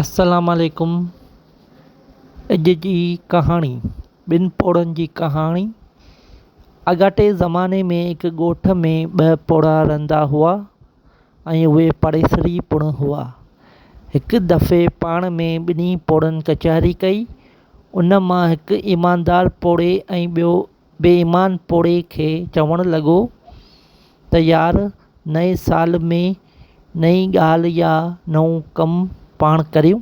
अस्सलामुअलैकुम। अॼु जी कहाणी ॿिनि पोड़नि जी कहाणी। अॻाटे ज़माने में हिकु ॻोठ में ॿ पोड़ा रहंदा हुआ ऐं उहे पाड़ेसरी पिणु हुआ। हिकु दफ़े पाण में ॿिन्ही पोड़नि कचहरी कई। उन मां हिकु ईमानदार पोड़े ऐं ॿियो बेईमान पोड़े खे चवणु लॻो त यार, नए साल में नई ॻाल्हि या नओं कमु पाण करियूं।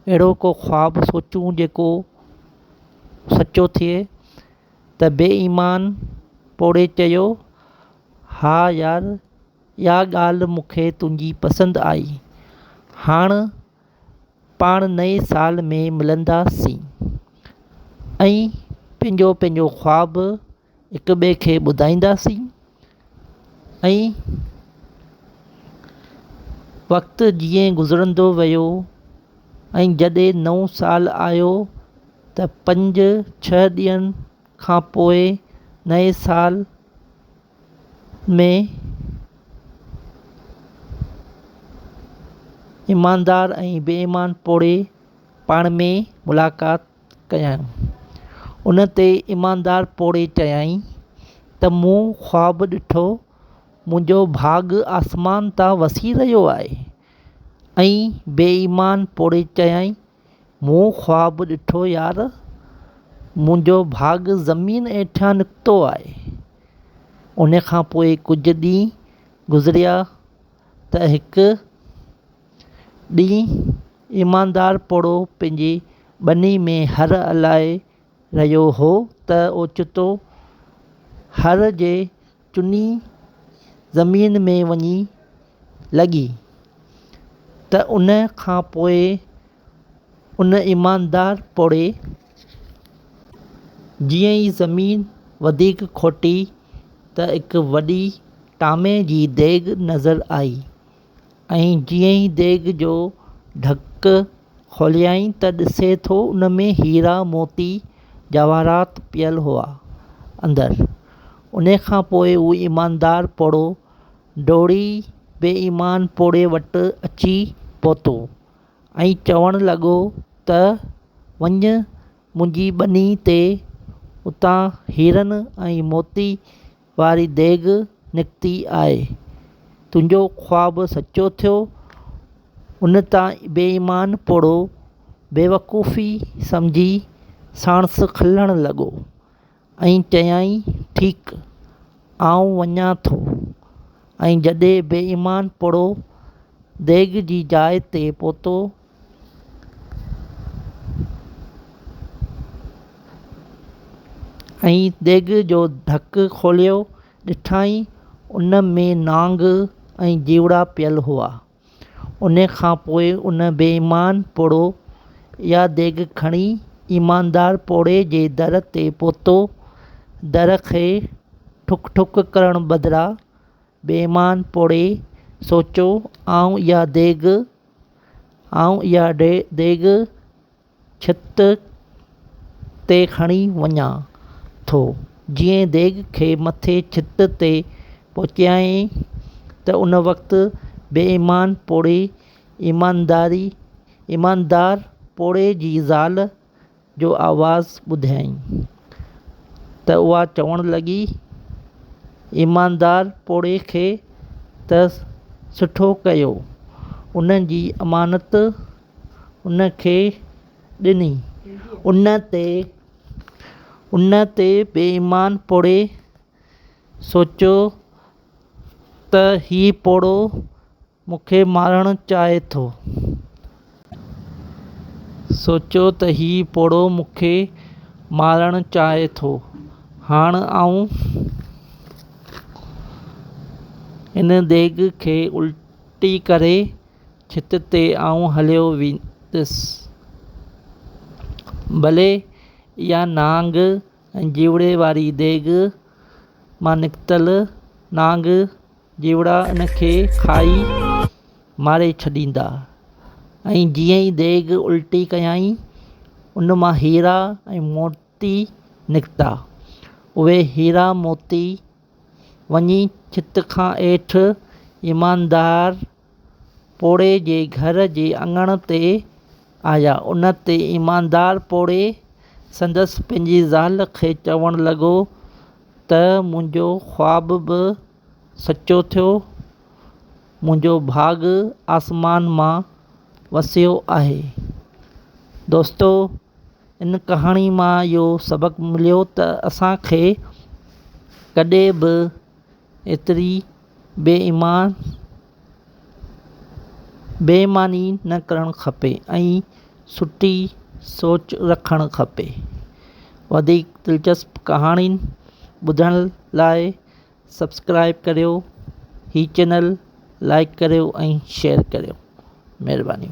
अहिड़ो को ख़्वाबु सोचूं जेको सचो थिए। त बेईमान पोड़े चयो, हा यार, इहा ॻाल्हि मूंखे तुंहिंजी पसंदि आई। हाणे पाण नए साल में मिलंदासीं ऐं पंहिंजो पंहिंजो ख़्वाबु हिक ॿिए खे ॿुधाईंदासीं। ऐं वक़्तु जीअं गुज़रंदो वियो ऐं जॾहिं नओं साल आयो त 5-6 ॾींहंनि खां पोइ नए साल में ईमानदार ऐं बेईमान पोड़े पाण में मुलाक़ात कयनि। उन ते ईमानदार पोड़े चयाईं त मूं ख़्वाबु ॾिठो, मुंहिंजो भाॻु आसमान तां वसी रहियो आहे। ऐं बेईमान पोड़े चयाईं, मूं ख़्वाबु ॾिठो यार, मुंहिंजो भाॻु ज़मीन हेठां निकितो आहे। उन खां पोइ कुझु ॾींहं गुज़रिया त हिकु ॾींहुं ईमानदार पोड़ो पंहिंजे ॿनी में हर हलाए रहियो हो त ओचितो हर जे चुनी ज़मीन में वञी लॻी। त उन खां पोइ उन ईमानदार पोड़े जीअं ई ज़मीन वधीक खोटी त हिकु वॾी टामे जी देॻ नज़र आई। ऐं जीअं ई देॻ जो ढक खोलियाईं त ॾिसे थो उन में हीरा मोती जवाहरात पियल हुआ अंदरि। उन खां पोइ उहो ईमानदार पोड़ो डोड़ी बेईमान पोड़े वटि अची पहुतो ऐं चवणु लॻो त वञ, मुंहिंजी ॿनी ते उतां हीरनि ऐं मोती वारी देॻ निकिती आहे। तुंहिंजो ख़्वाबु सचो थियो। उन तां बेईमान पोड़ो बेवकूफ़ी सम्झी साणुसि खिलणु लॻो ऐं चयाईं, ठीकु, आउं वञां थो। ऐं जॾहिं बेईमान पोड़ो देॻ जी जाइ ते पहुतो ऐं देॻ जो ढक खोलियो, ॾिठाई उन में नांग ऐं जीवड़ा पियल हुआ। उन खां पोइ उन बेईमान पोड़ो इहा देॻ खणी ईमानदार पोड़े जे दर ते पहुतो। दर खे ठुक ठुक करण बदिरां बेईमान पोड़े सोचियो, आउं इहा देॻ छित ते खणी वञां थो। जीअं देॻ खे मथे छित ते पहुचायईं त उन वक़्तु बेईमान पोड़े ईमानदार पोड़े जी ज़ाल जो आवाज़ु ॿुधायईं त उहा चवणु लॻी, ईमानदार पोड़े खे त सुठो कयो, उन जी अमानत उन खे ॾिनी। उन ते बेईमान पोड़े सोचियो त हीउ पोड़ो मूंखे मारणु चाहे थो। हाणे आउं हिन देॻ खे उल्टी करे छित ते आउं हलियो वेंदुसि। भले इहा नांग ऐं जीवड़े वारी देॻ मां निकितल नांग जीवड़ा इन खे खाई मारे छॾींदा। ऐं जीअं ई देॻ उल्टी कयाईं, उन मां हीरा ऐं मोती निकिता। उहे हीरा मोती वञी छित खां हेठि ईमानदार पोड़े जे घर जे अङण ते आया। उन ते ईमानदार पोड़े संदसि पंहिंजी ज़ाल खे चवणु लॻो त मुंहिंजो ख़्वाबु बि सचो थियो, मुंहिंजो भाॻ आसमान मां वसियो आहे। दोस्तो, इन कहाणी मां इहो सबक़ु मिलियो त असांखे कॾहिं बि एतिरी बेईमानी न करणु खपे ऐं सुठी सोच रखणु खपे। वधीक दिलचस्प कहाणियुनि ॿुधण लाइ सब्सक्राइब करियो, ही चैनल लाइक करियो ऐं शेयर करियो। महिरबानी।